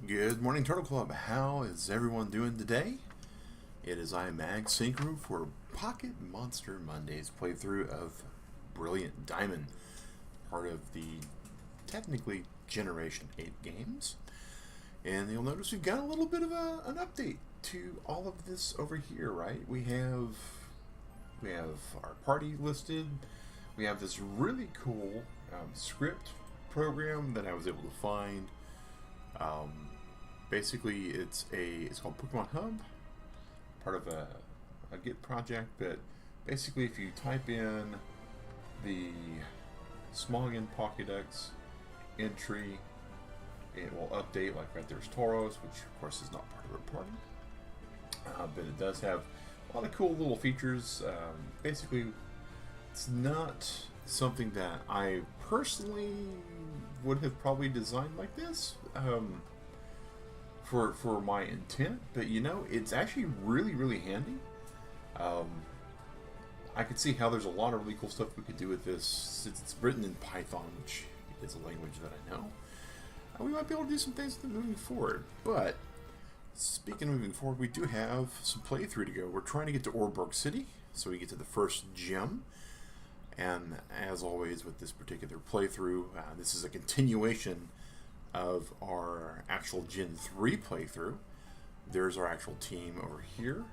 Good morning, Turtle Club. How is everyone doing today? It is I, Mag Synchro, for Pocket Monster Monday's playthrough of Brilliant Diamond, part of the technically Generation 8 games. And you'll notice we've got a little bit of an update to all of this over here, right? We have our party listed. We have this really cool script program that I was able to find. Basically, it's called Pokémon Home, part of a Git project. But basically, if you type in the Smogin Pokédex entry, it will update. Like right there's Tauros, which of course is not part of the party, but it does have a lot of cool little features. Basically, it's not something that I personally would have probably designed like this for my intent, but you know, it's actually really handy. I could see how there's a lot of really cool stuff we could do with this since it's written in Python, which is a language that I know. We might be able to do some things with it moving forward. But speaking of moving forward, we do have some playthrough to go. We're trying to get to Orborg City, so we get to the first gem. And as always with this particular playthrough, this is a continuation of our actual Gen 3 playthrough. There's our actual team over here.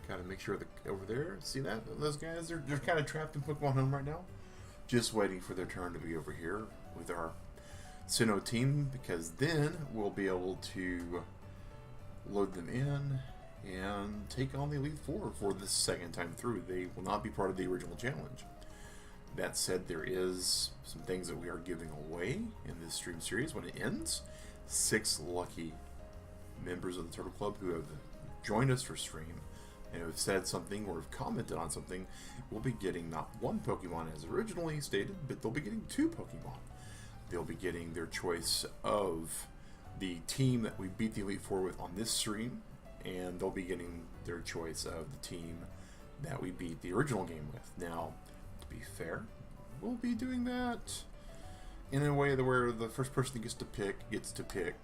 Gotta make sure that over there, see that? Those guys, they're kind of trapped in Pokémon Home right now. Just waiting for their turn to be over here with our Sinnoh team, because then we'll be able to load them in and take on the Elite Four for the second time through. They will not be part of the original challenge. That said, there is some things that we are giving away in this stream series when it ends. 6 lucky members of the Turtle Club who have joined us for stream and have said something or have commented on something will be getting not 1 Pokemon as originally stated, but they'll be getting 2 Pokemon. They'll be getting their choice of the team that we beat the Elite Four with on this stream, and they'll be getting their choice of the team that we beat the original game with. Now, to be fair, we'll be doing that in a way where the first person that gets to pick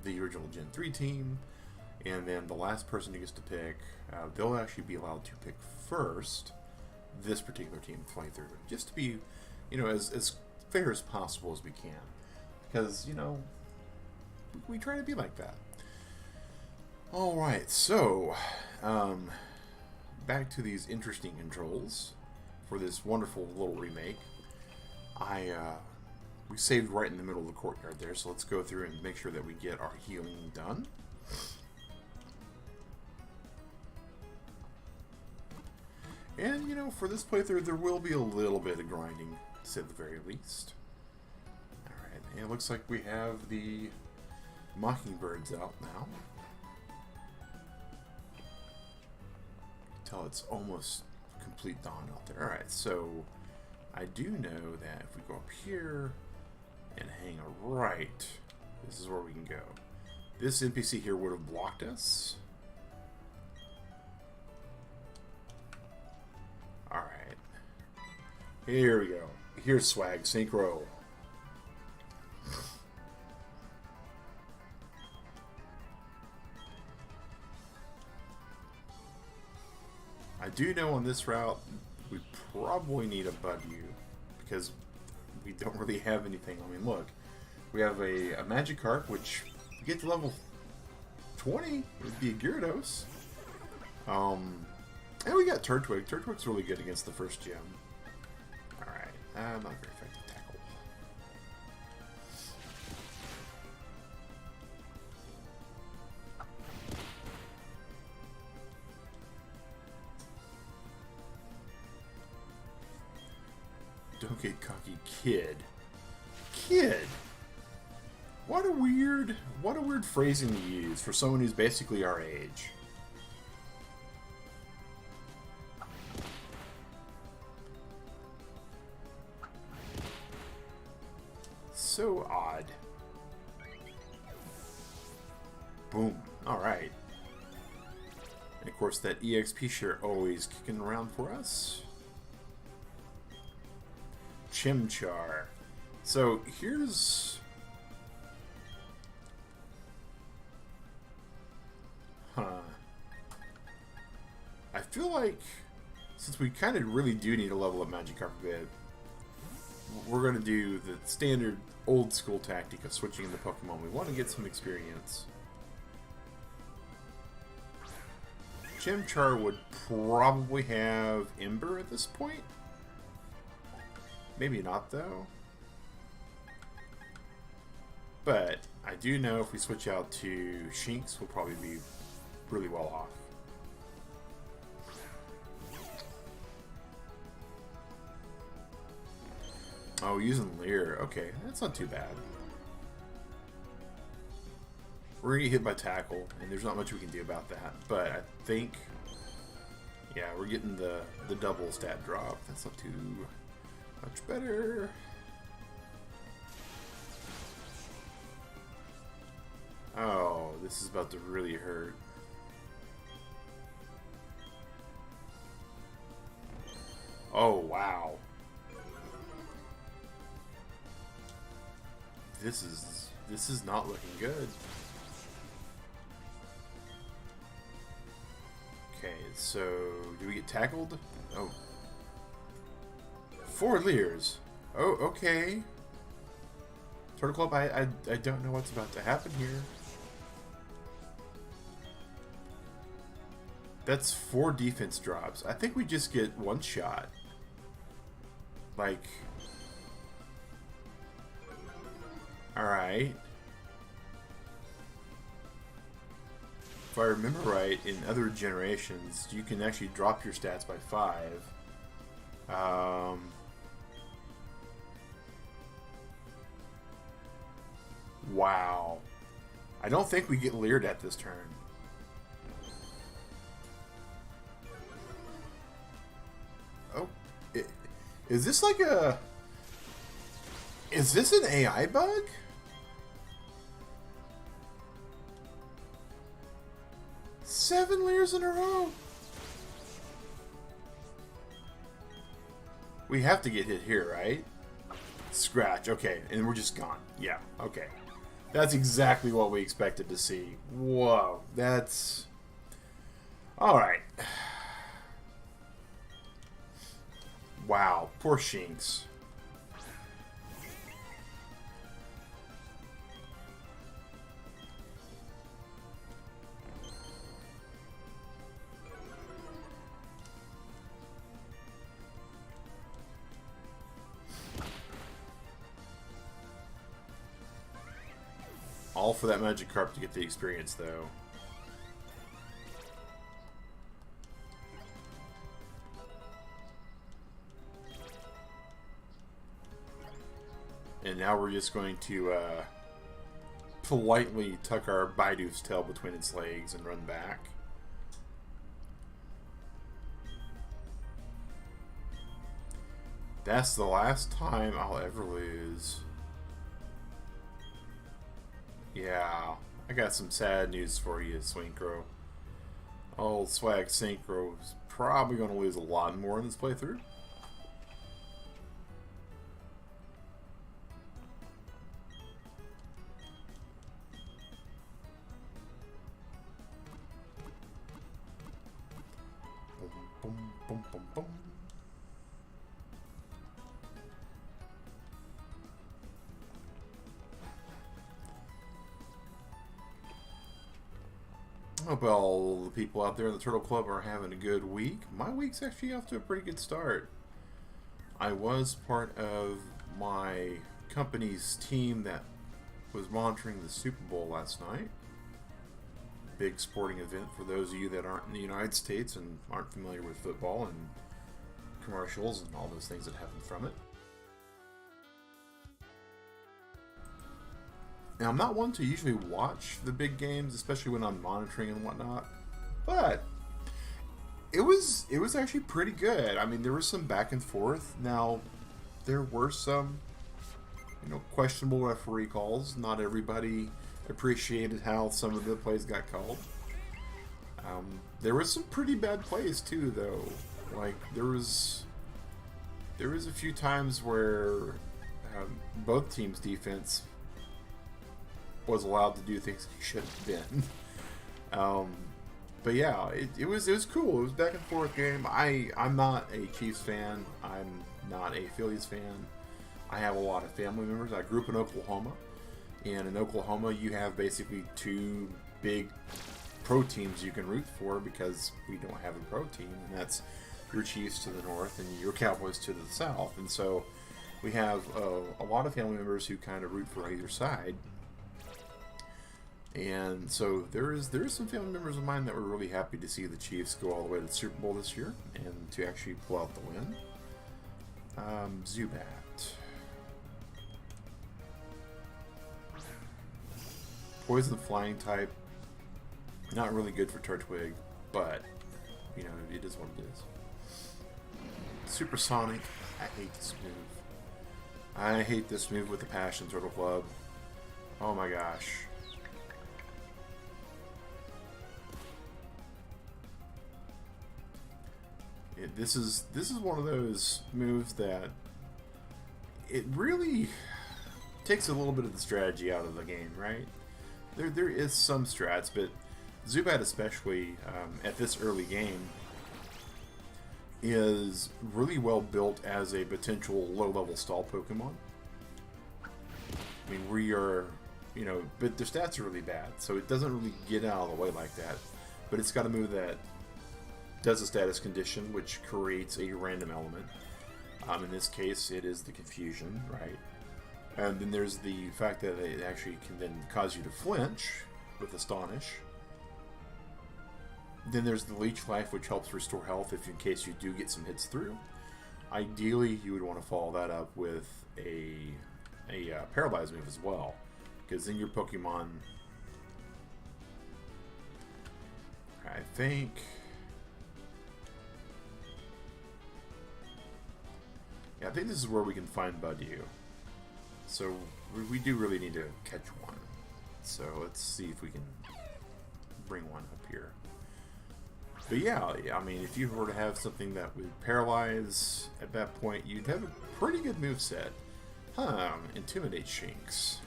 the original Gen 3 team, and then the last person who gets to pick, they'll actually be allowed to pick first this particular team to play through, just to be, you know, as fair as possible as we can, because, you know, we try to be like that. Alright, so back to these interesting controls for this wonderful little remake. We saved right in the middle of the courtyard there, so let's go through and make sure that we get our healing done. And, you know, for this playthrough, there will be a little bit of grinding, to say the very least. Alright, and it looks like we have the Mockingbirds out now. Tell it's almost complete dawn out there. Alright, so I do know that if we go up here and hang a right, this is where we can go. This NPC here would have blocked us. Alright. Here we go. Here's Swag Synchro. I do know on this route we probably need a Budgie, because we don't really have anything. I mean, look, we have a Magikarp, which if you get to level 20, it would be a Gyarados. And we got Turtwig. Turtwig's really good against the first gem. Alright, not very effective tackle. Don't get cocky, kid. Kid! What a weird phrasing to use for someone who's basically our age. So odd. Boom. Alright. And of course that EXP share always kicking around for us. Chimchar. So here's Huh. I feel like, since we kind of really do need to level up Magikarp a bit, we're going to do the standard old school tactic of switching into Pokemon. We want to get some experience. Chimchar would probably have Ember at this point. Maybe not, though. But I do know if we switch out to Shinx, we'll probably be really well off. Oh, using Leer. Okay, that's not too bad. We're gonna get hit by Tackle, and there's not much we can do about that. But I think, yeah, we're getting the double stat drop. That's not too much better. Oh, this is about to really hurt. Oh, wow. This is not looking good. Okay, so do we get tackled? Oh. 4 Leers. Oh, okay. Turtle Club, I don't know what's about to happen here. That's 4 defense drops. I think we just get 1 shot. Like... Alright. If I remember right, in other generations, you can actually drop your stats by 5. Wow. I don't think we get leered at this turn. Oh. Is this like a... Is this an AI bug? Seven Leers in a row. We have to get hit here, right? Scratch. Okay, and we're just gone. Yeah, okay. That's exactly what we expected to see. Whoa, that's... Alright. Wow, poor Shinx. All for that Magikarp to get the experience, though. And now we're just going to politely tuck our Baidu's tail between its legs and run back. That's the last time I'll ever lose. Yeah, I got some sad news for you, Swinkro. Old Swag Synchro is probably going to lose a lot more in this playthrough. Boom, boom, boom, boom, boom. I hope all the people out there in the Turtle Club are having a good week. My week's actually off to a pretty good start. I was part of my company's team that was monitoring the Super Bowl last night. Big sporting event for those of you that aren't in the United States and aren't familiar with football and commercials and all those things that happen from it. Now, I'm not one to usually watch the big games, especially when I'm monitoring and whatnot, but it was actually pretty good. I mean, there was some back and forth. Now, there were some, questionable referee calls. Not everybody appreciated how some of the plays got called. There was some pretty bad plays too, though. Like there was a few times where both teams' defense was allowed to do things they shouldn't have been. But yeah, it was cool. It was back and forth game. I'm not a Chiefs fan. I'm not a Phillies fan. I have a lot of family members. I grew up in Oklahoma, and in Oklahoma you have basically two big pro teams you can root for because we don't have a pro team, and that's your Chiefs to the north and your Cowboys to the south. And so we have a lot of family members who kind of root for either side. And so there is some family members of mine that were really happy to see the Chiefs go all the way to the Super Bowl this year and to actually pull out the win. Zubat. Poison flying type. Not really good for Turtwig, but you know, it is what it is. Supersonic. I hate this move. I hate this move with a passion, Turtle Club. Oh my gosh. This is one of those moves that it really takes a little bit of the strategy out of the game, right? There is some strats, but Zubat especially at this early game is really well built as a potential low-level stall Pokemon. I mean, we are, you know, but their stats are really bad, so it doesn't really get out of the way like that. But it's got a move that does a status condition, which creates a random element. In this case, it is the confusion, right? And then there's the fact that it actually can then cause you to flinch with Astonish. Then there's the Leech Life, which helps restore health if in case you do get some hits through. Ideally, you would want to follow that up with a Paralyze move as well, because then your Pokemon, I think, yeah, I think this is where we can find Budew. So we do really need to catch one. So let's see if we can bring one up here. But yeah, I mean, if you were to have something that would paralyze, at that point, you'd have a pretty good moveset. Intimidate Shinx.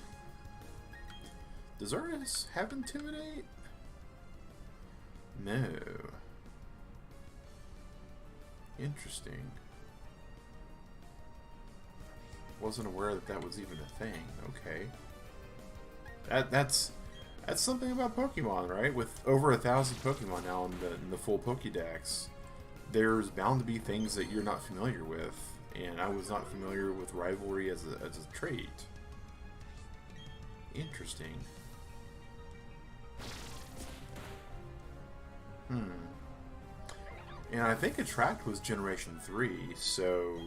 Does Artis have Intimidate? No. Interesting. Wasn't aware that that was even a thing. Okay. That's something about Pokemon, right? With over 1,000 Pokemon now in the full Pokédex, there's bound to be things that you're not familiar with, and I was not familiar with Rivalry as a trait. Interesting. And I think Attract was Generation 3, so...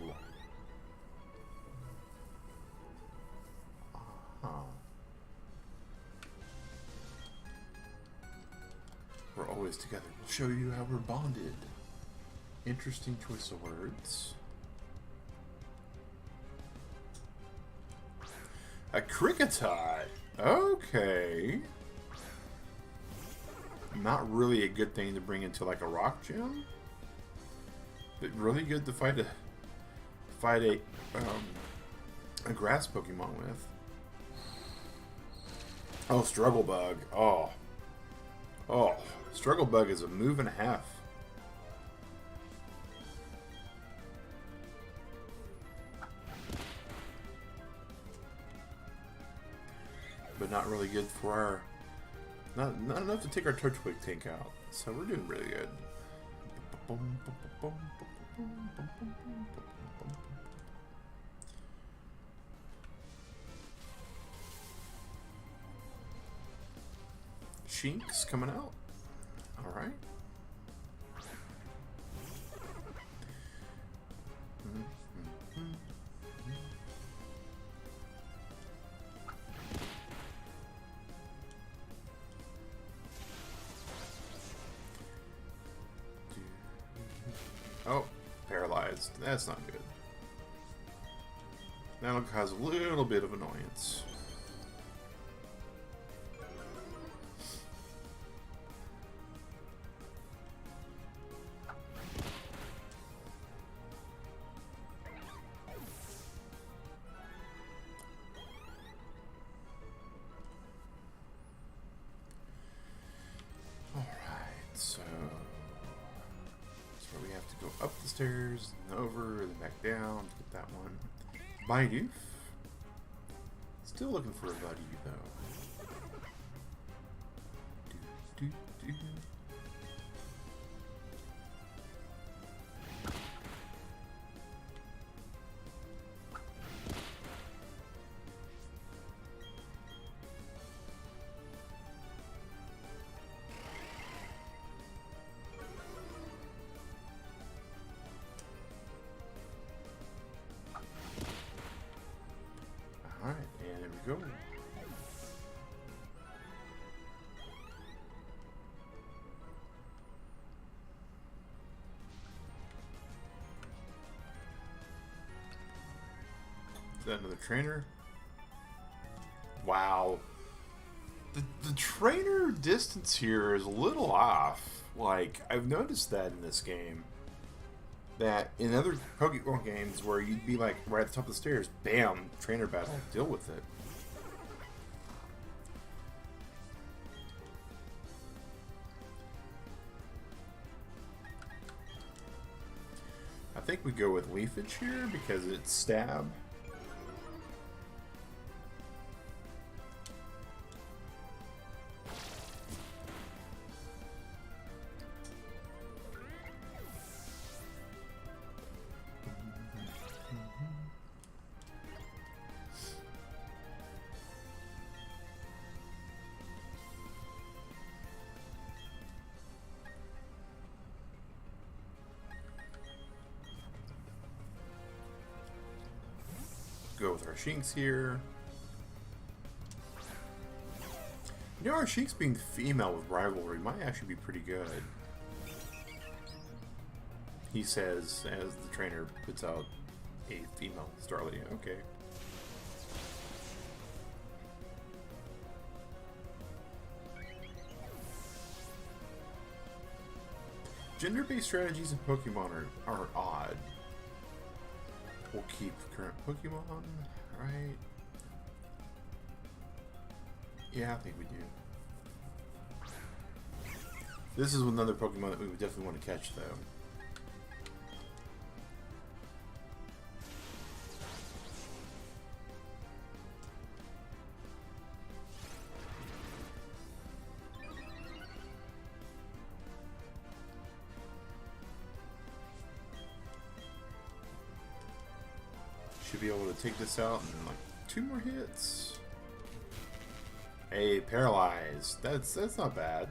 We're always together. We'll show you how we're bonded. Interesting choice of words. A Kricketot. Okay. Not really a good thing to bring into like a rock gym, but really good to fight a grass Pokemon with. Oh, Struggle Bug. Oh, Struggle Bug is a move and a half. But not really good for our... Not enough to take our Turtwig tank out. So we're doing really good. Shinx coming out. Alright. Oh, paralyzed. That's not good. That'll cause a little bit of annoyance. Alright, so upstairs, and over, and back down. Get that one. Baidu. Still looking for a buddy though. Do, do, do. Alright, and there we go. Is that another trainer? Wow. The trainer distance here is a little off. Like, I've noticed that in this game. That in other Pokemon games where you'd be like right at the top of the stairs, bam, trainer battle, deal with it. I think we go with Leafage here because it's stab. Go with our Shinx here. You know, our Shinx being female with rivalry might actually be pretty good. He says as the trainer puts out a female Starly. Okay. Gender-based strategies in Pokemon are odd. We'll keep current Pokemon, right? Yeah, I think we do. This is another Pokemon that we would definitely want to catch, though. Should be able to take this out in like 2 more hits. Hey, paralyzed. That's not bad.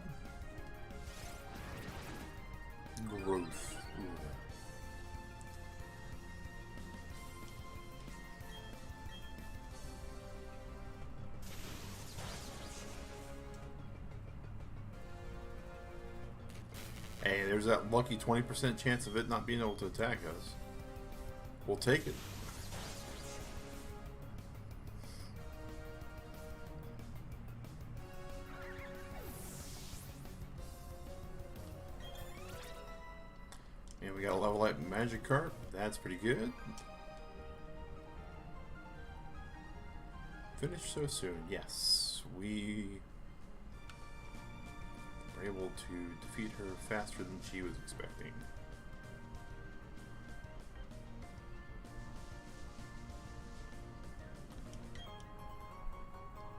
Growth. Ooh. Hey, there's that lucky 20% chance of it not being able to attack us. We'll take it. And we got a level up Magikarp. That's pretty good. Finished so soon. Yes, we were able to defeat her faster than she was expecting.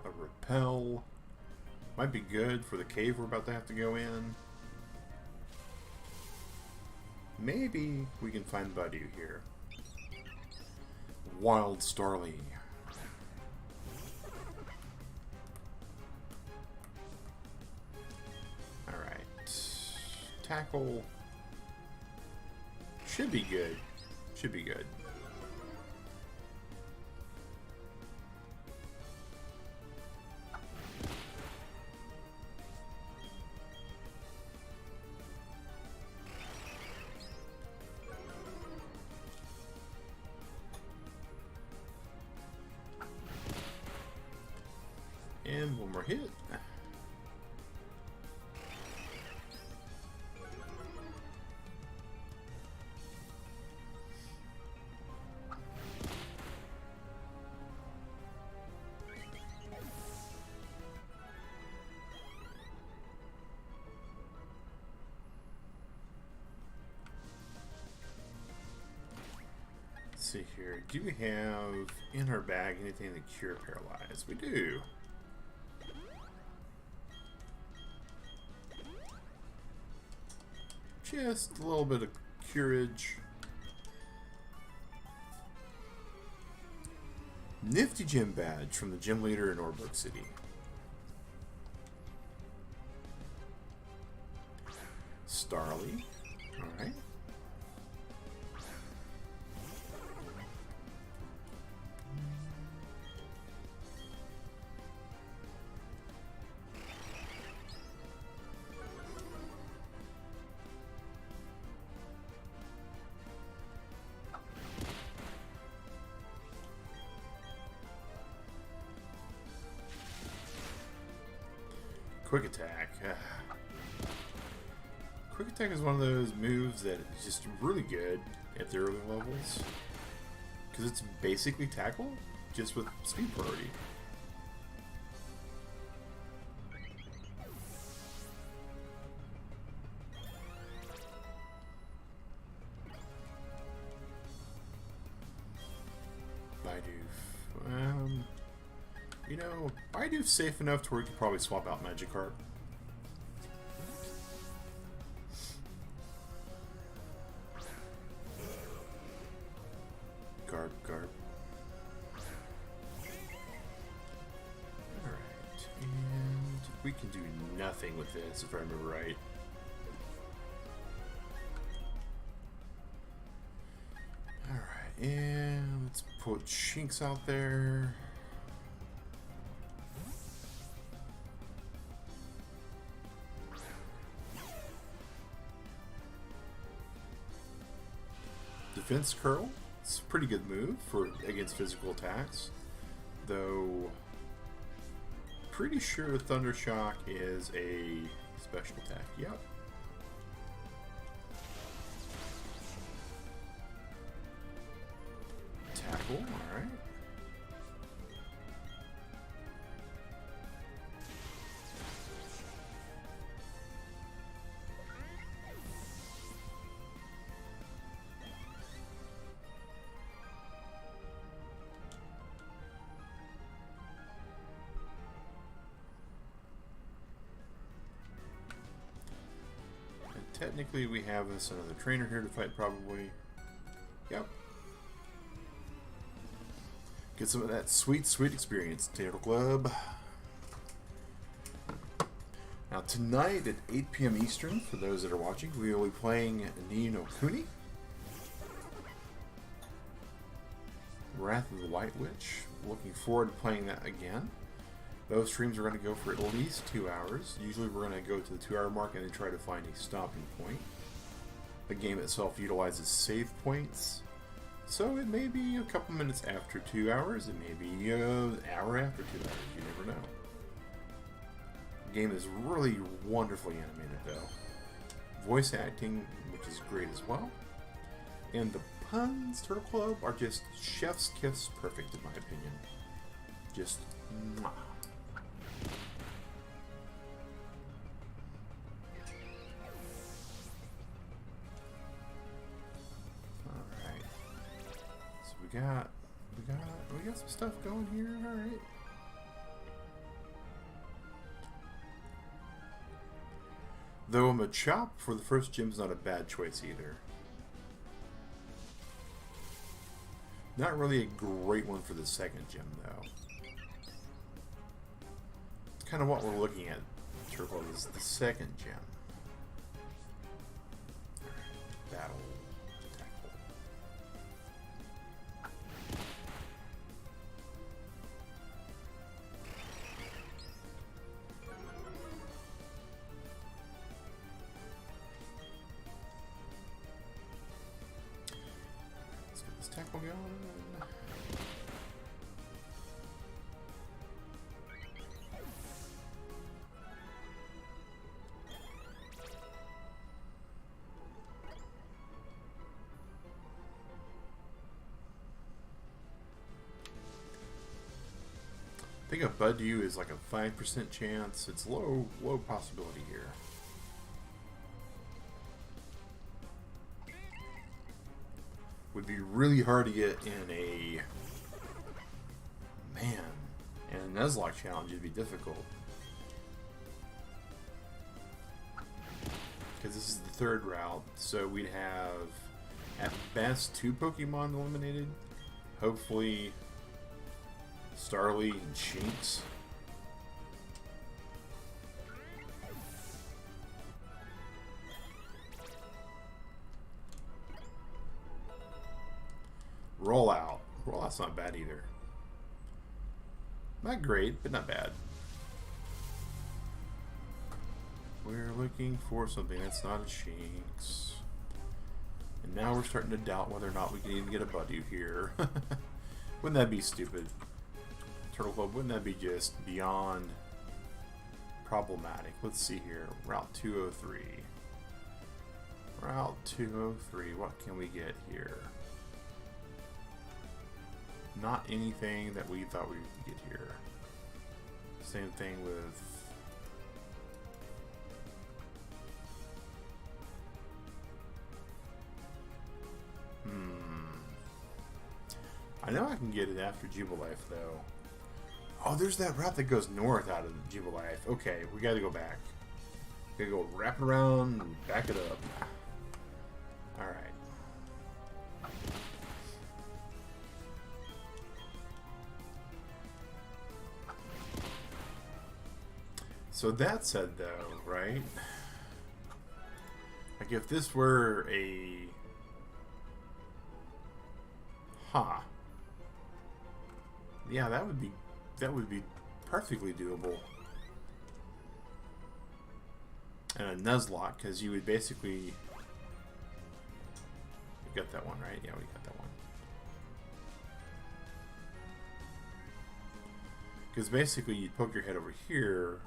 A Repel. Might be good for the cave we're about to have to go in. Maybe we can find Baidu here. Wild Starly. Alright. Tackle. Should be good. Should be good. And one more hit. see here. Do we have in our bag anything to cure paralyzed? We do. Just a little bit of courage. Nifty gym badge from the gym leader in Orbrook City. Starly. Alright. Quick attack. Quick attack is one of those moves that is just really good at the early levels. Because it's basically tackle, just with speed priority. Bidoof. You know, Bidoof's safe enough to where you could probably swap out Magikarp. Garb. Alright, and we can do nothing with this if I remember right. Alright, and let's put Shinx out there. Defense Curl. It's a pretty good move for against physical attacks, though pretty sure Thunder Shock is a special attack. Yep. Tackle, alright. Technically, we have this another trainer here to fight, probably. Yep. Get some of that sweet, sweet experience, Turtle Club. Now, tonight at 8 p.m. Eastern, for those that are watching, we will be playing Ni no Kuni, Wrath of the White Witch. Looking forward to playing that again. Those streams are going to go for at least 2 hours. Usually we're going to go to the 2-hour mark and then try to find a stopping point. The game itself utilizes save points, so it may be a couple minutes after 2 hours. It may be an hour after 2 hours. You never know. The game is really wonderfully animated, though. Voice acting, which is great as well. And the puns, Turtle Club, are just chef's kiss perfect, in my opinion. Just mwah. We got some stuff going here. All right. Though a Machop for the first gym's not a bad choice either. Not really a great one for the second gym though. It's kind of what we're looking at. Turtle is the second gym. Battle. Tackle going. I think a Budew is like a 5% chance. It's low possibility here. would be really hard to get in a... Man. And a Nuzlocke challenge would be difficult. Because this is the third route, so we'd have, at best, 2 Pokemon eliminated. Hopefully, Starly and Shinx. Rollout. Rollout's not bad either. Not great, but not bad. We're looking for something that's not a Shinx. And now we're starting to doubt whether or not we can even get a Budew here. Wouldn't that be stupid? Turtle Club, wouldn't that be just beyond problematic? Let's see here. Route 203. Route 203. What can we get here? Not anything that we thought we would get here. Same thing with... I know I can get it after Jubilife, though. Oh, there's that route that goes north out of Jubilife. Okay, we gotta go back. We gotta go wrap around and back it up. Alright. So that said, though, right? Like, if this were a... Huh. Yeah, that would be perfectly doable. And a Nuzlocke, because you would basically... You got that one, right? Yeah, we got that one. Because basically you'd poke your head over here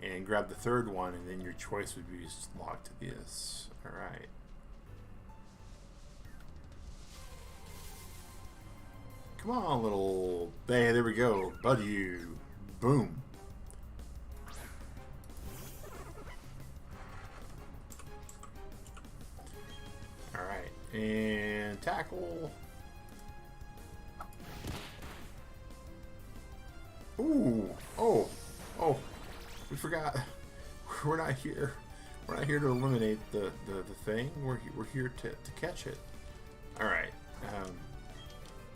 and grab the third one, and then your choice would be just locked to this. Alright. Come on, little... Hey, there we go. Budew. Boom. Alright. And tackle. Ooh. Oh. Oh. We forgot. We're not here. We're not here to eliminate the thing. We're here to catch it. Alright.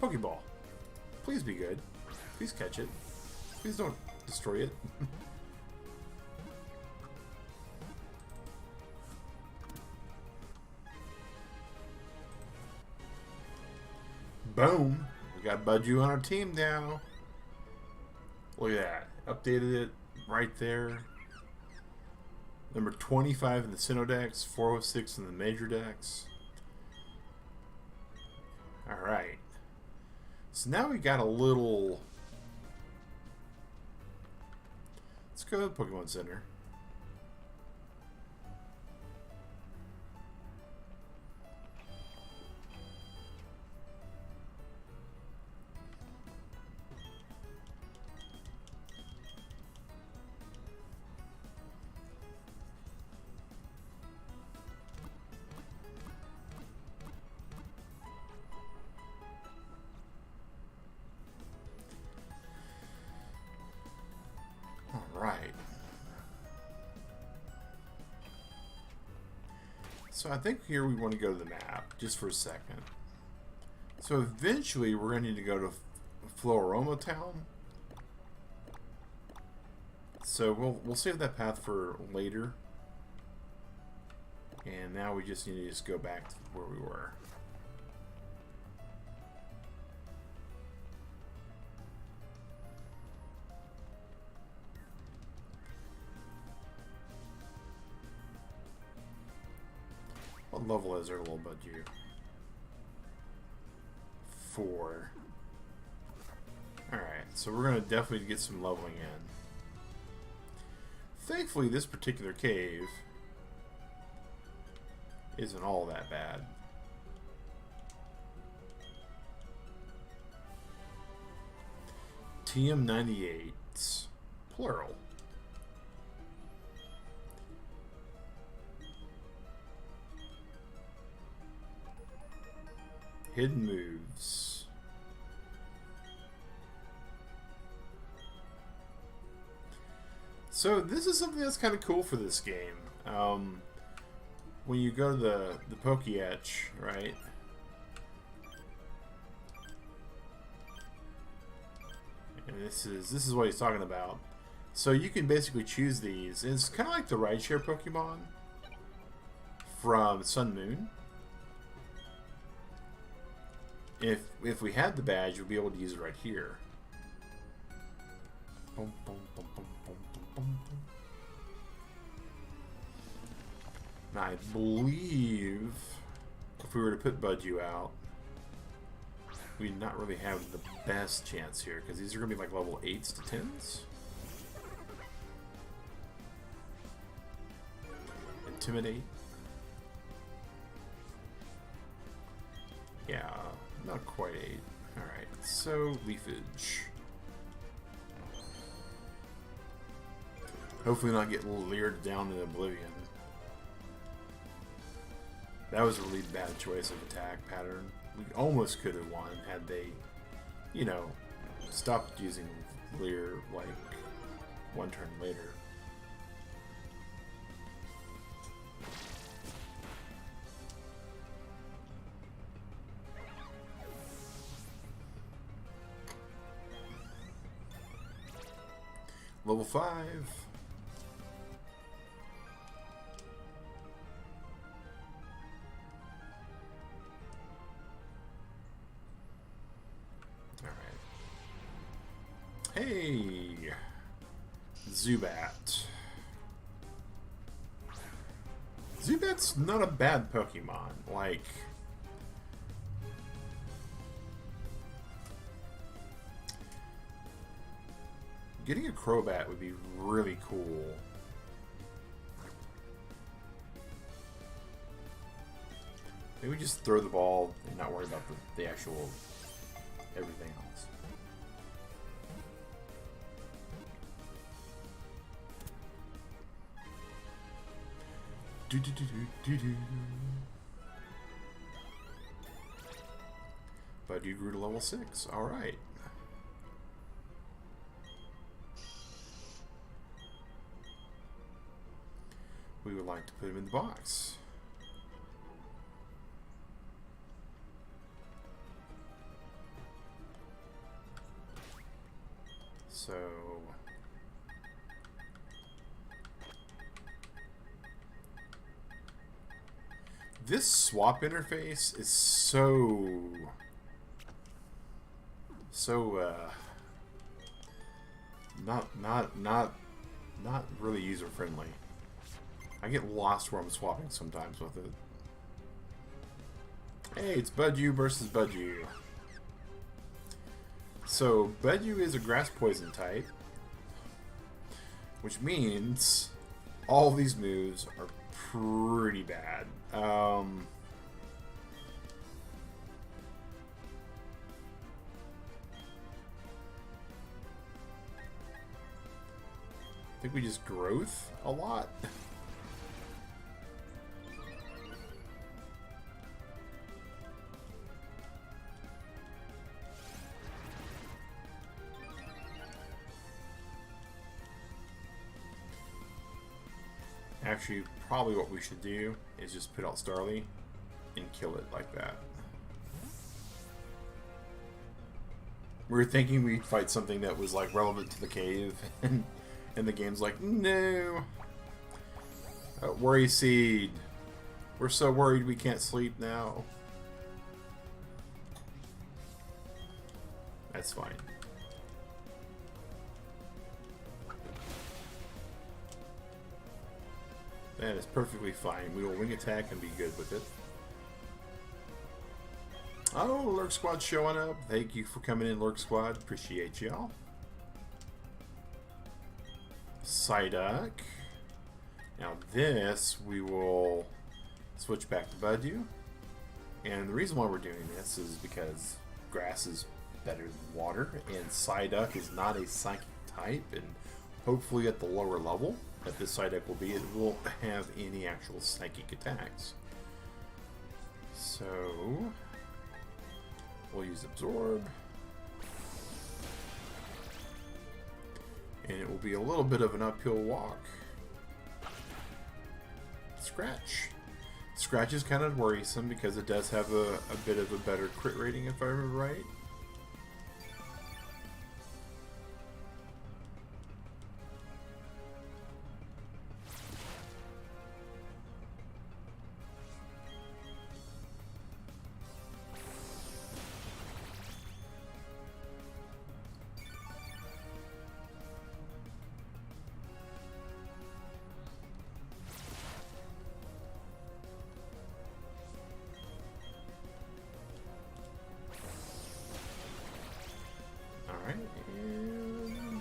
Pokeball. Please be good. Please catch it. Please don't destroy it. Boom. We got Budew on our team now. Look at that. Updated it right there. Number 25 in the Sinnoh Dex, 406 in the Major Dex. Alright. So now we got a little... Let's go to the Pokemon Center. Right. So I think here we want to go to the map just for a second. So eventually we're going to need to go to Floroma Town. So we'll save that path for later. And now we just need to just go back to where we were. What level is our little Budew? 4. Alright, so we're going to definitely get some leveling in. Thankfully, this particular cave isn't all that bad. TM98, plural. Hidden moves. So this is something that's kind of cool for this game. When you go to the Pokéetch, right? And this is what he's talking about. So you can basically choose these. It's kind of like the rideshare Pokemon from Sun Moon. If we had the badge, we'd be able to use it right here. Boom, boom, boom, boom, boom, boom, boom. Now, I believe if we were to put Budju out, we'd not really have the best chance here, because these are going to be like level 8s to 10s. Intimidate. Yeah, not quite 8. Alright, so Leafage. Hopefully not get leered down in oblivion. That was a really bad choice of attack pattern. We almost could have won had they, you know, stopped using Leer like one turn later. Level 5. Hey, Zubat. Zubat's not a bad Pokemon. Like, getting a Crobat would be really cool. Maybe just throw the ball and not worry about the actual everything else. But you grew to level 6. Alright. We would like to put him in the box. So this swap interface is so not really user friendly. I get lost where I'm swapping sometimes with it. Hey, it's Budju versus Budju. So Budju is a grass poison type, which means all these moves are pretty bad. I think we just growth a lot. Actually, probably what we should do is just put out Starly and kill it like that. We were thinking we'd fight something that was like relevant to the cave, and the game's like, no. Worry Seed. We're so worried we can't sleep now. That's fine. That is perfectly fine. We will wing attack and be good with it. Oh, Lurk Squad showing up. Thank you for coming in, Lurk Squad. Appreciate y'all. Psyduck. Now this, we will switch back to Budju. And the reason why we're doing this is because grass is better than water, and Psyduck is not a psychic type, and hopefully at the lower level that this Psyduck will be, it won't have any actual psychic attacks. So We'll use Absorb. And it will be a little bit of an uphill walk. Scratch. Scratch is kind of worrisome because it does have a bit of a better crit rating, if I remember right. Alright, and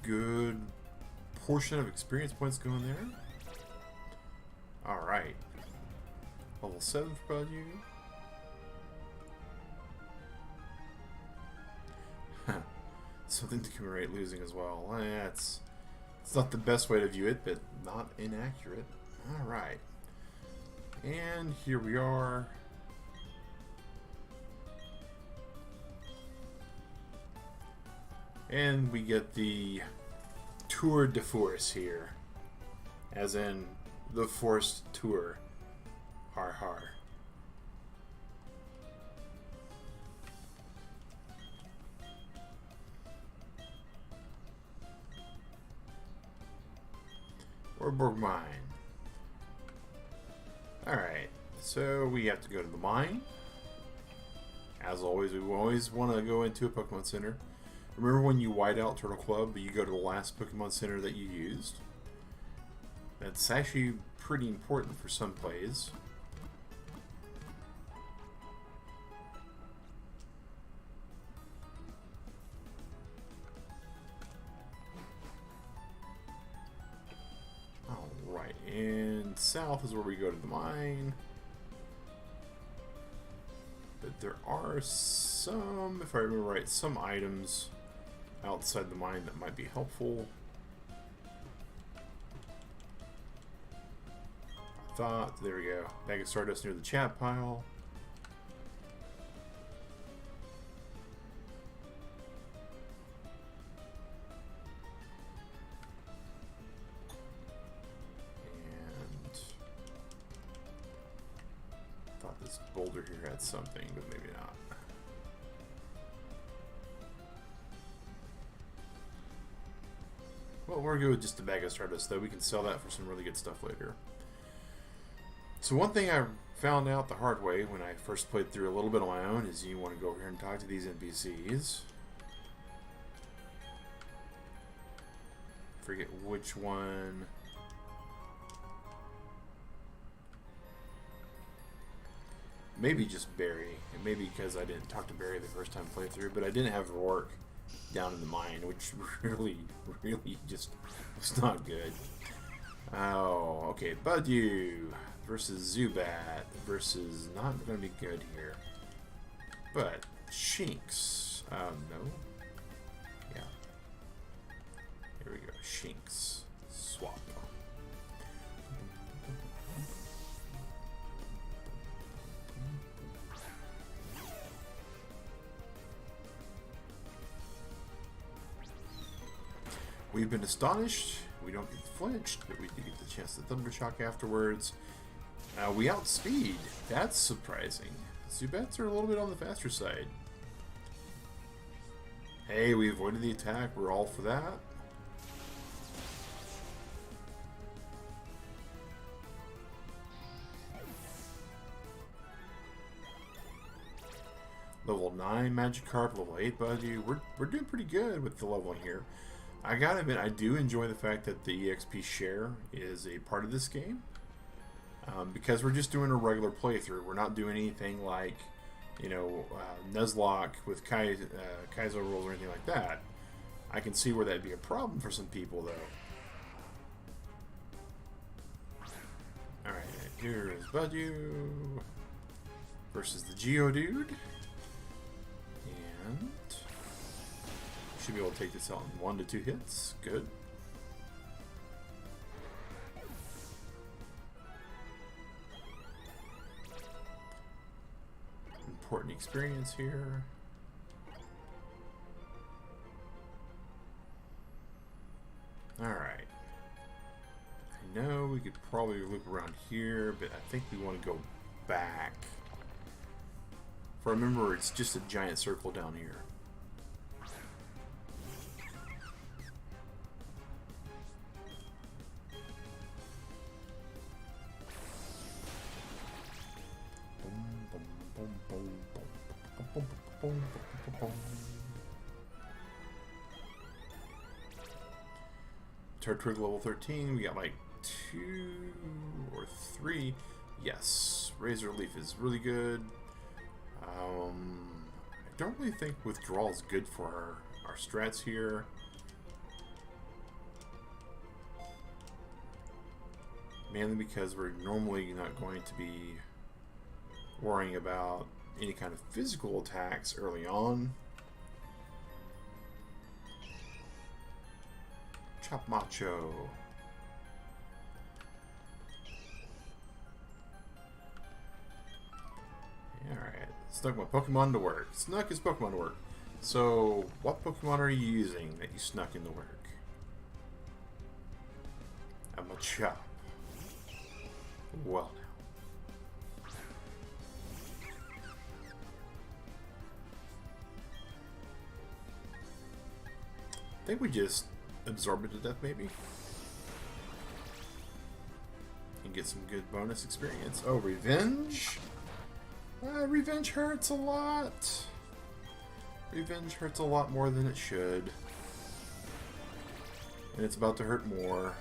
good portion of experience points going there. Alright. Level 7 for Badu. Something to commemorate losing as well. It's not the best way to view it, but not inaccurate. Alright. And here we are. And we get the Tour de Force here. As in the Force Tour. Har har. Or Borgmine. Alright, so we have to go to the mine. As always, we always want to go into a Pokemon Center. Remember when you white out Turtle Club, but you go to the last Pokemon Center that you used? That's actually pretty important for some plays. Alright, and south is where we go to the mine. But there are some, if I remember right, some items outside the mine that might be helpful. I thought, there we go. Bag of Stardust near the chat pile. And thought this boulder here had something, but maybe not. Well, we're good with just a bag of Stardust, though. We can sell that for some really good stuff later. So one thing I found out the hard way when I first played through a little bit on my own is you want to go over here and talk to these NPCs. Forget which one. Maybe just Barry. And maybe because I didn't talk to Barry the first time I played through, but I didn't have Rourke down in the mine, which really just was not good. Oh, okay. Badu versus Zubat versus not going to be good here. But Shinx. No. Yeah. Here we go. Shinx. Swap. We've been astonished. We don't get flinched, but we do get the chance to Thunder Shock afterwards. We outspeed. That's surprising. Zubats are a little bit on the faster side. Hey, we avoided the attack. We're all for that. Level 9 Magikarp, level 8 Badu. We're doing pretty good with the leveling here. I gotta admit, I do enjoy the fact that the EXP share is a part of this game. Because we're just doing a regular playthrough. We're not doing anything like, you know, Nuzlocke with Kaizo rules or anything like that. I can see where that'd be a problem for some people, though. Alright, here is Badu versus the Geodude. And should be able to take this out in 1 to 2 hits. Good. important experience here. Alright. I know we could probably loop around here, but I think we want to go back. If I remember, it's just a giant circle down here. Turtwig level 13, we got like 2 or 3. Yes, Razor Leaf is really good. I don't really think withdrawal is good for our strats here. Mainly because we're normally not going to be worrying about any kind of physical attacks early on. Chop Macho. Alright, snuck my Pokemon to work. Snuck his Pokemon to work. So, what Pokemon are you using that you snuck into work? A Machop. Well now. I think we just absorb it to death, maybe? And get some good bonus experience. Oh, Revenge? Revenge hurts a lot. Revenge hurts a lot more than it should. And it's about to hurt more.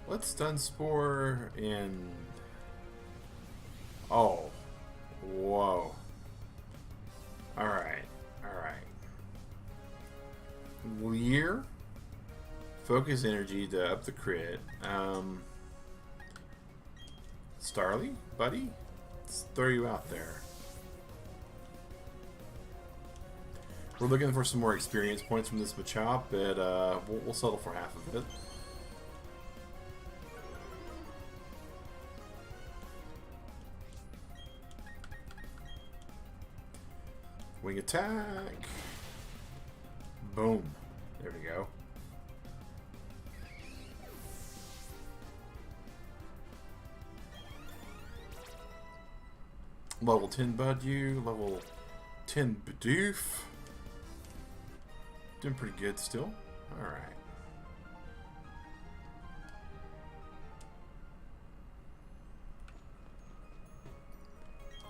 Let's stun Spore and... Oh. Whoa. Alright. Alright. Leer. Focus energy to up the crit. Starly, buddy? Let's throw you out there. We're looking for some more experience points from this Machop, but we'll settle for half of it. Wing attack. Boom. There we go. Level 10 Budew. Level 10 Bidoof. Doing pretty good still. Alright.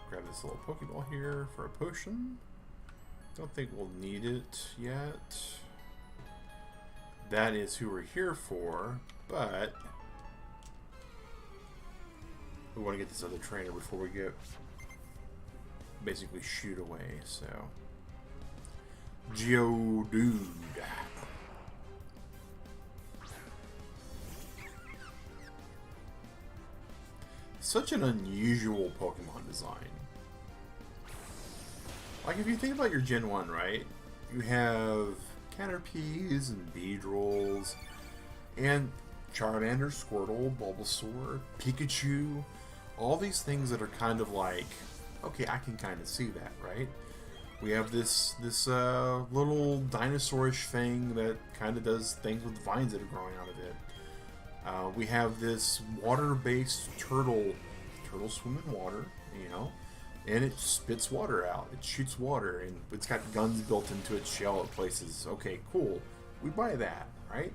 Grab this little Pokeball here for a potion. Don't think we'll need it yet. That is who we're here for, but we want to get this other trainer before we get basically shoot away, so. Geodude. Such an unusual Pokemon design. Like, if you think about your Gen 1, right? You have Caterpies and Beedrills, and Charmander, Squirtle, Bulbasaur, Pikachu. All these things that are kind of like, okay, I can kind of see that, right? We have this little dinosaurish thing that kind of does things with vines that are growing out of it. We have this water-based turtle. Turtles swim in water, you know? And it spits water out. It shoots water, and it's got guns built into its shell at places. Okay, cool. We buy that, right?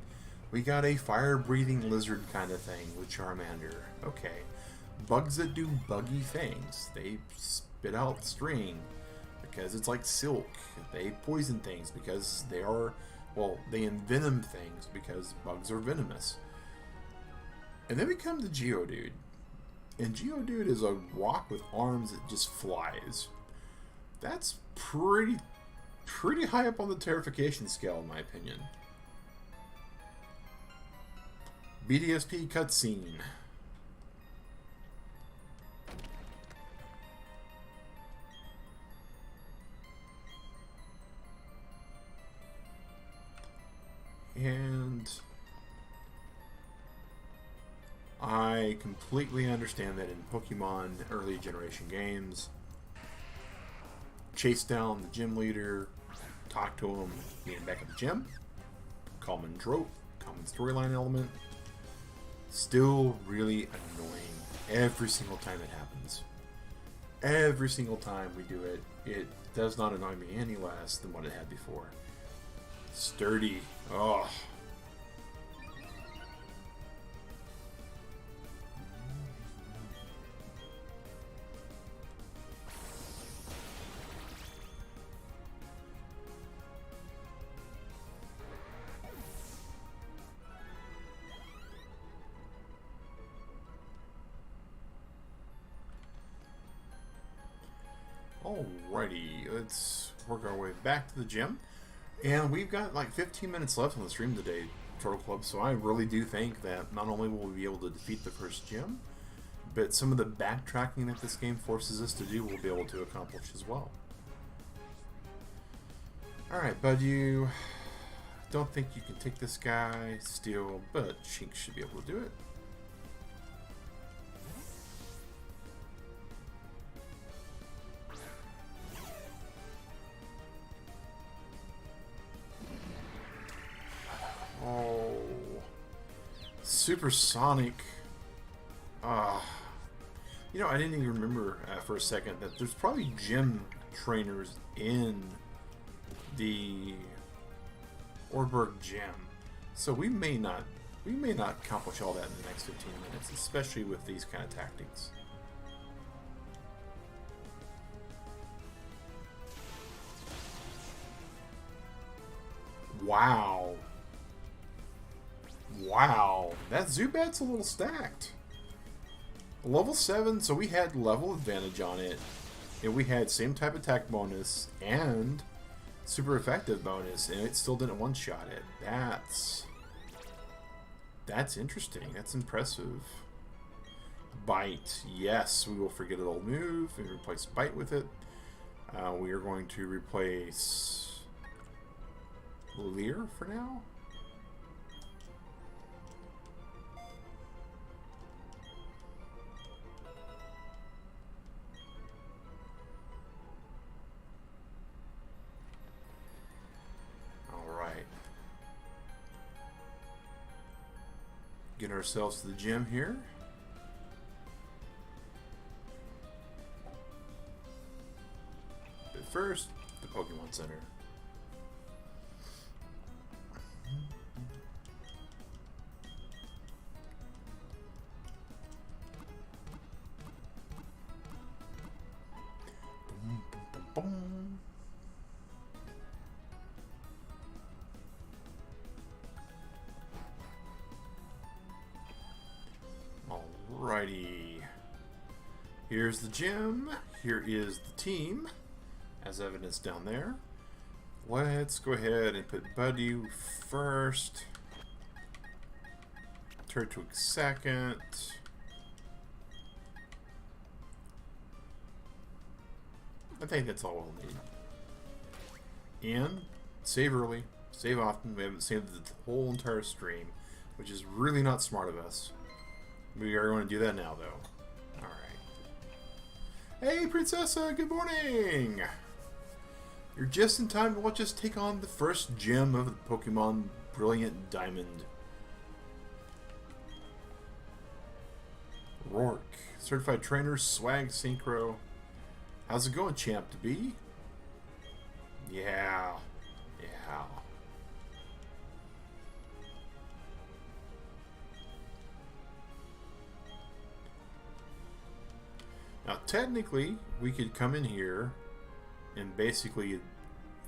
We got a fire-breathing lizard kind of thing with Charmander. Okay. Bugs that do buggy things. They spit out string because it's like silk. They poison things because they are, well, they envenom things because bugs are venomous. And then we come to Geodude. And Geodude is a rock with arms that just flies. That's pretty high up on the terrification scale, in my opinion. BDSP cutscene. completely understand that in Pokemon early generation games, chase down the gym leader, talk to him, meet him back at the gym, common trope, common storyline element, still really annoying every single time it happens. Every single time we do it, it does not annoy me any less than what it had before. Sturdy. Oh. Alrighty, let's work our way back to the gym. And we've got like 15 minutes left on the stream today, Turtle Club, so I really do think that not only will we be able to defeat the first gym, but some of the backtracking that this game forces us to do we'll be able to accomplish as well. Alright, bud, you don't think you can take this guy still, but Shink should be able to do it. Oh, supersonic. You know, I didn't even remember for a second that there's probably gym trainers in the Orberg gym, so we may not accomplish all that in the next 15 minutes, especially with these kind of tactics. Wow. Wow, that Zubat's a little stacked. Level 7, so we had level advantage on it, and we had same type attack bonus and super effective bonus, and it still didn't one-shot it. That's interesting. That's impressive. Bite. Yes, we will forget an old move and replace Bite with it. We are going to replace Leer for now. Get ourselves to the gym here. But first, the Pokemon Center. Boom, boom, boom, boom. Alrighty. Here's the gym. Here is the team, as evidenced down there. Let's go ahead and put Buddy first. Turtwig second. I think that's all we'll need. And save early, save often. We haven't saved the whole entire stream, which is really not smart of us. We are going to do that now, though. Alright. Hey, Princessa, good morning! You're just in time to watch us take on the first gym of the Pokemon Brilliant Diamond. Rourke. Certified Trainer, Swag Synchro. How's it going, champ to be? Yeah. Yeah. Now, technically, we could come in here and basically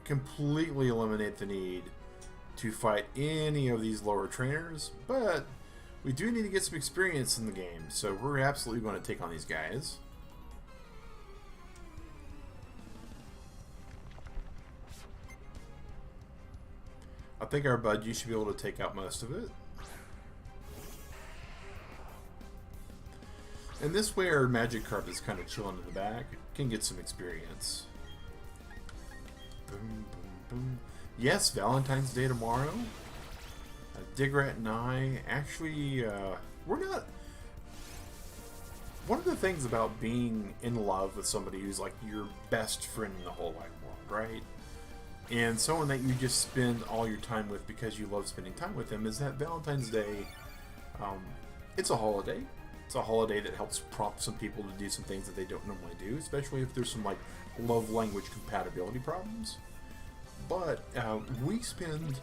completely eliminate the need to fight any of these lower trainers, but we do need to get some experience in the game, so we're absolutely going to take on these guys. I think our bud, you should be able to take out most of it. And this way our Magikarp is kind of chilling in the back. Can get some experience. Boom, boom, boom. Yes, Valentine's Day tomorrow. Digrat and I, actually, we're not... one of the things about being in love with somebody who's like your best friend in the whole wide world, right? And someone that you just spend all your time with because you love spending time with them, is that Valentine's Day, it's a holiday. It's a holiday that helps prompt some people to do some things that they don't normally do, especially if there's some like love language compatibility problems. But we spend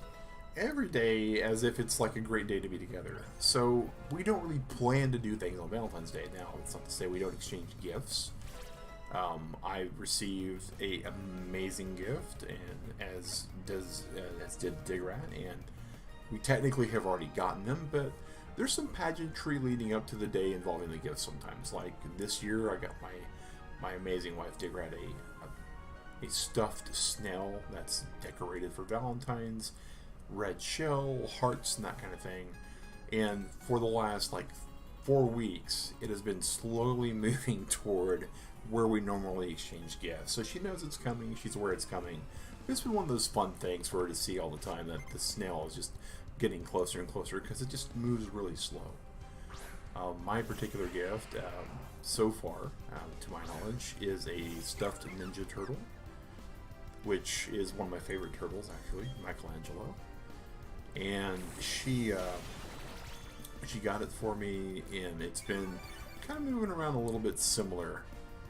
every day as if it's like a great day to be together. So we don't really plan to do things on Valentine's Day. Now, it's not to say we don't exchange gifts. I received a amazing gift, and as did Digrat, and we technically have already gotten them, but there's some pageantry leading up to the day involving the gifts sometimes. Like this year, I got my amazing wife Digrat a stuffed snail that's decorated for Valentine's, red shell, hearts, and that kind of thing. And for the last like 4 weeks, it has been slowly moving toward where we normally exchange gifts. So she knows it's coming, she's aware it's coming. It's been one of those fun things for her to see all the time, that the snail is just getting closer and closer because it just moves really slow. My particular gift, so far, to my knowledge, is a stuffed Ninja Turtle, which is one of my favorite turtles, actually, Michelangelo. And she got it for me, and it's been kind of moving around a little bit similar,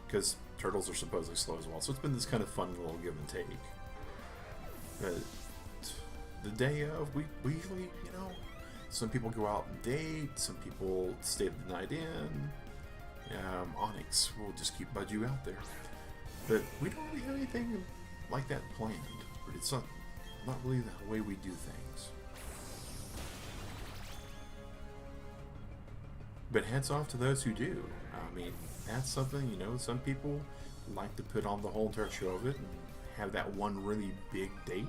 because turtles are supposedly slow as well. So it's been this kind of fun little give and take. But the day of, we usually, you know, some people go out and date, some people stay the night in. Onyx will just keep Budgie out there. But we don't really have anything like that planned. It's not really the way we do things. But hats off to those who do. I mean, that's something, you know, some people like to put on the whole entire show of it and have that one really big date.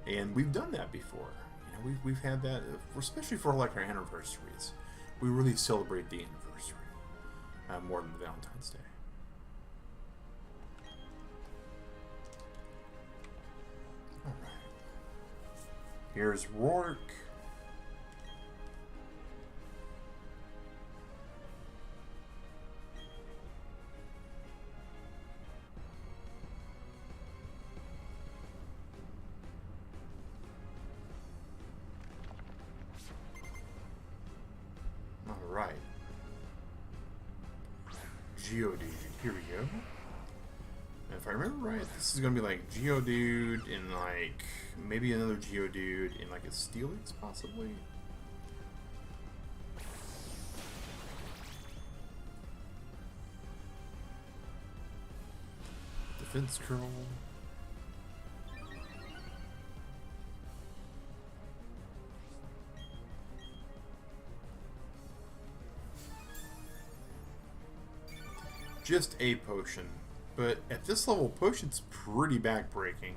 And we've done that before. You know, we've had that, especially for like our anniversaries. We really celebrate the anniversary more than the Valentine's Day. Alright. Here's Rourke. Alright. Geodude. Here we go. And if I remember right, this is gonna be like Geodude and like maybe another Geodude in like a Steelix possibly. Defense curl. Just a potion, but at this level, potion's pretty backbreaking.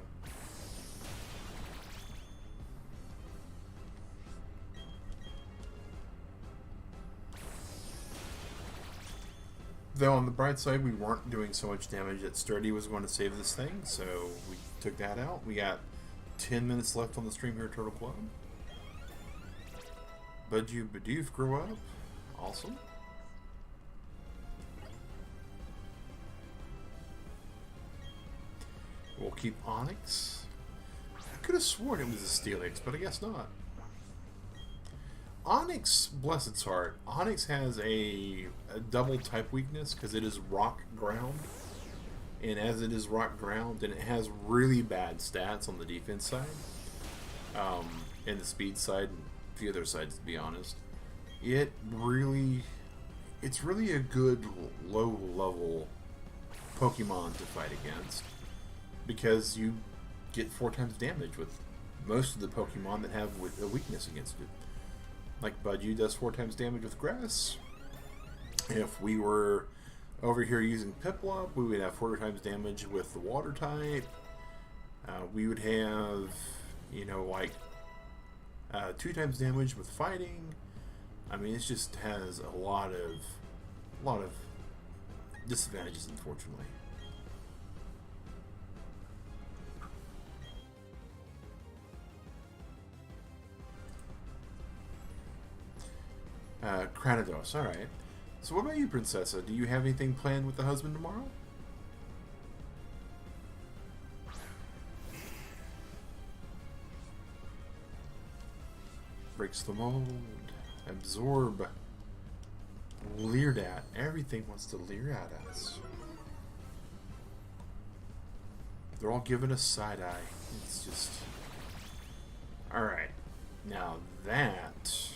Though on the bright side, we weren't doing so much damage that Sturdy was going to save this thing, so we took that out. We got 10 minutes left on the stream here, Turtle Club. Budgie Bidoof grew up. Awesome. We'll keep Onyx. I could have sworn it was a Steelix, but I guess not. Onyx, bless its heart, Onyx has a double type weakness because it is rock ground. And as it is rock ground, and it has really bad stats on the defense side. And the speed side, and the other sides, to be honest. It's really a good low level Pokemon to fight against. Because you get 4 times damage with most of the Pokemon that have a weakness against it. Like Budgie does 4 times damage with grass. If we were over here using Piplup, we would have 4 times damage with the water type. We would have, you know, like 2 times damage with fighting. I mean, it just has a lot of disadvantages, unfortunately. Cranidos, alright. So what about you, Princessa? Do you have anything planned with the husband tomorrow? Breaks the mold. Absorb. Leered at. Everything wants to leer at us. They're all giving us side eye. It's just... Alright. Now that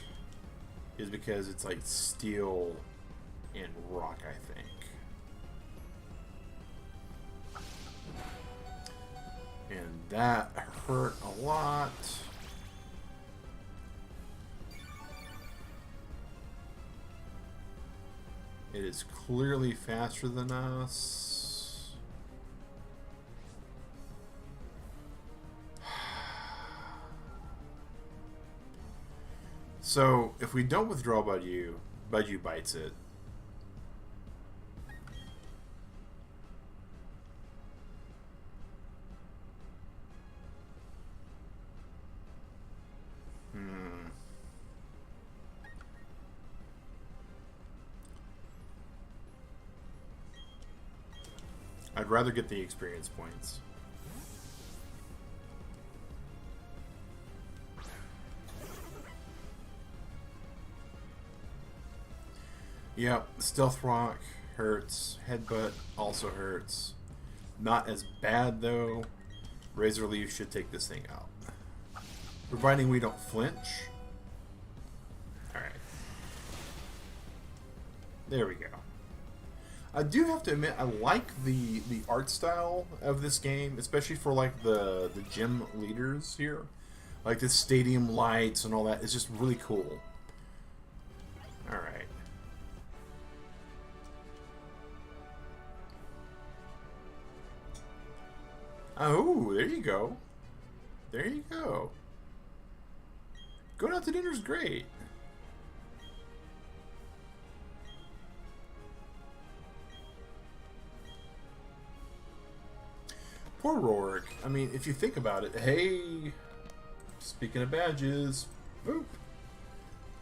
is because it's like steel and rock, I think. And that hurt a lot. It is clearly faster than us. So, if we don't withdraw Budgie bites it. I'd rather get the experience points. Yep, Stealth Rock hurts. Headbutt also hurts. Not as bad though. Razor Leaf should take this thing out. Providing we don't flinch. Alright. There we go. I do have to admit, I like the art style of this game, especially for like the gym leaders here. Like the stadium lights and all that. It's just really cool. Alright. Oh, there you go. There you go. Going out to dinner is great. Poor Rourke. I mean, if you think about it, hey, speaking of badges, boop.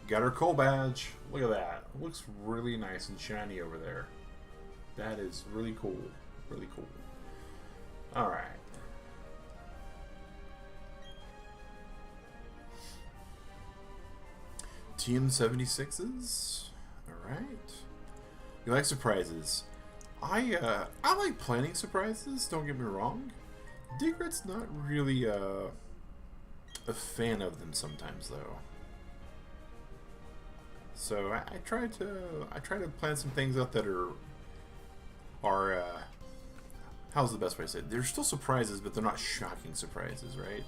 Got our coal badge. Look at that. It looks really nice and shiny over there. That is really cool. Really cool. Alright. TM76s. Alright. You like surprises. I like planning surprises, don't get me wrong. Digret's not really a fan of them sometimes though. So I try to plan some things out that are how's the best way to say it? They're still surprises, but they're not shocking surprises, right?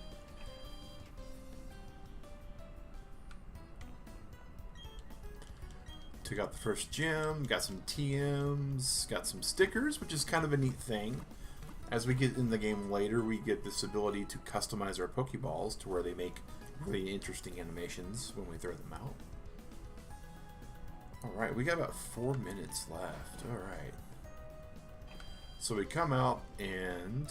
Took out the first gym, got some TMs, got some stickers, which is kind of a neat thing. As we get in the game later, we get this ability to customize our Pokeballs to where they make really interesting animations when we throw them out. Alright, we got about 4 minutes left. Alright. So we come out and...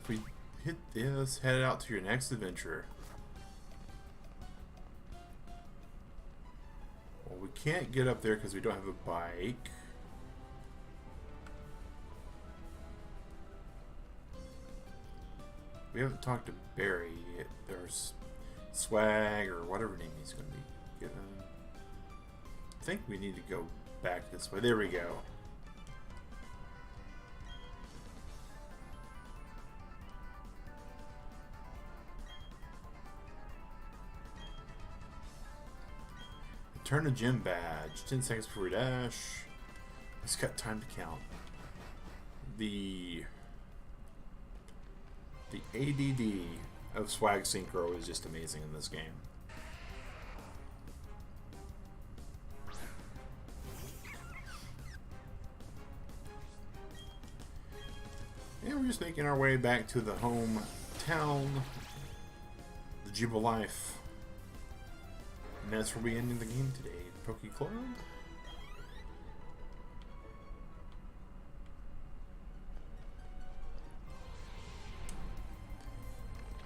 if we hit this, head out to your next adventure. Well, we can't get up there because we don't have a bike. We haven't talked to Barry yet. There's Swag or whatever name he's going to be given. I think we need to go back this way. There we go. Turn a gym badge. 10 seconds before we dash. It's got time to count. The ADD of Swag Synchro is just amazing in this game. And we're just making our way back to the home town, the Jubilife. And that's where we ending the game today. Poke Club.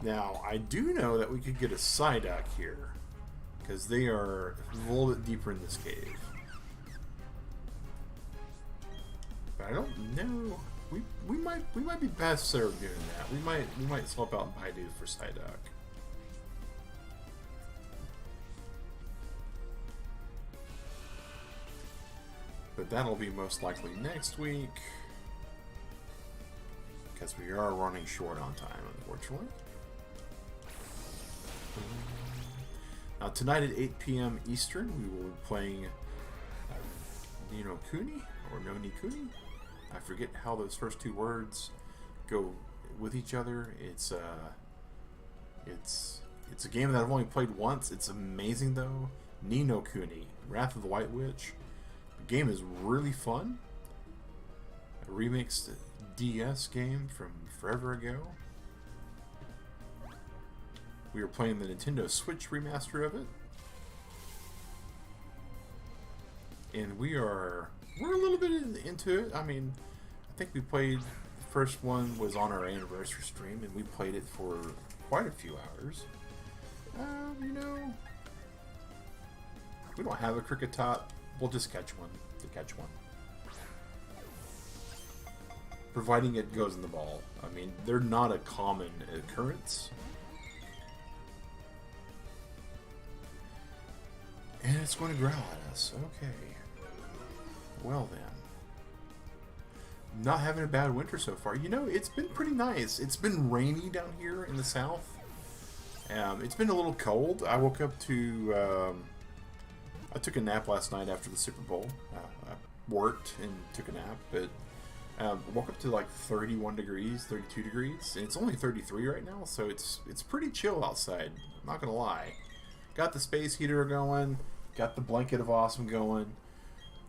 Now, I do know that we could get a Psyduck here, because they are a little bit deeper in this cave. But I don't know. We might be best served doing that. We might swap out Baidu for Psyduck. But that'll be most likely next week, because we are running short on time, unfortunately. Now tonight at 8 p.m. Eastern, we will be playing Ni no Kuni, or No Ni Kuni. I forget how those first two words go with each other. It's a game that I've only played once. It's amazing though. Ni no Kuni, Wrath of the White Witch. The game is really fun. A remixed DS game from forever ago. We are playing the Nintendo Switch remaster of it. And we're a little bit into it. I mean, I think we played, the first one was on our anniversary stream, and we played it for quite a few hours. You know, we don't have a cricket top. We'll just catch one to catch one. Providing it goes in the ball. I mean, they're not a common occurrence. And it's going to growl at us. Okay. Well then. Not having a bad winter so far. You know, it's been pretty nice. It's been rainy down here in the south. It's been a little cold. I woke up to... I took a nap last night after the Super Bowl. I worked and took a nap, but woke up to like 31 degrees, 32 degrees, and it's only 33 right now, so it's pretty chill outside. I'm not gonna lie. Got the space heater going, got the blanket of awesome going,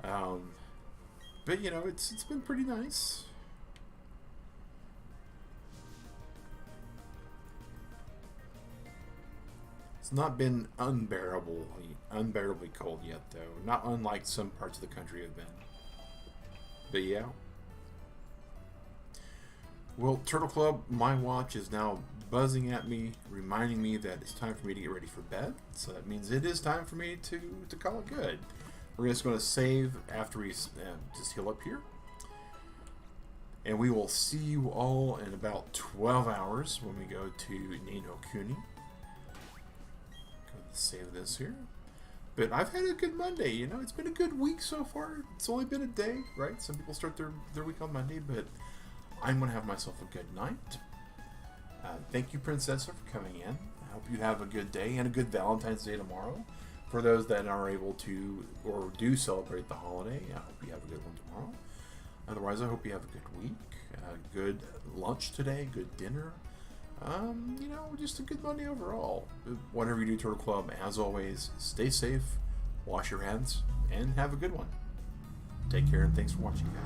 but you know, it's been pretty nice. It's not been unbearably cold yet, though. Not unlike some parts of the country have been. But yeah. Well, Turtle Club, my watch is now buzzing at me, reminding me that it's time for me to get ready for bed. So that means it is time for me to call it good. We're just going to save after we just heal up here. And we will see you all in about 12 hours when we go to Ni no Kuni. Save this here. But I've had a good Monday, you know. It's been a good week so far. It's only been a day, right? Some people start their week on Monday, but I'm going to have myself a good night. Thank you, Princessa, for coming in. I hope you have a good day and a good Valentine's Day tomorrow. For those that are able to or do celebrate the holiday, I hope you have a good one tomorrow. Otherwise, I hope you have a good week, good lunch today, good dinner. You know, just a good Monday overall. Whatever you do, Turtle Club, as always, stay safe, wash your hands, and have a good one. Take care, and thanks for watching, guys.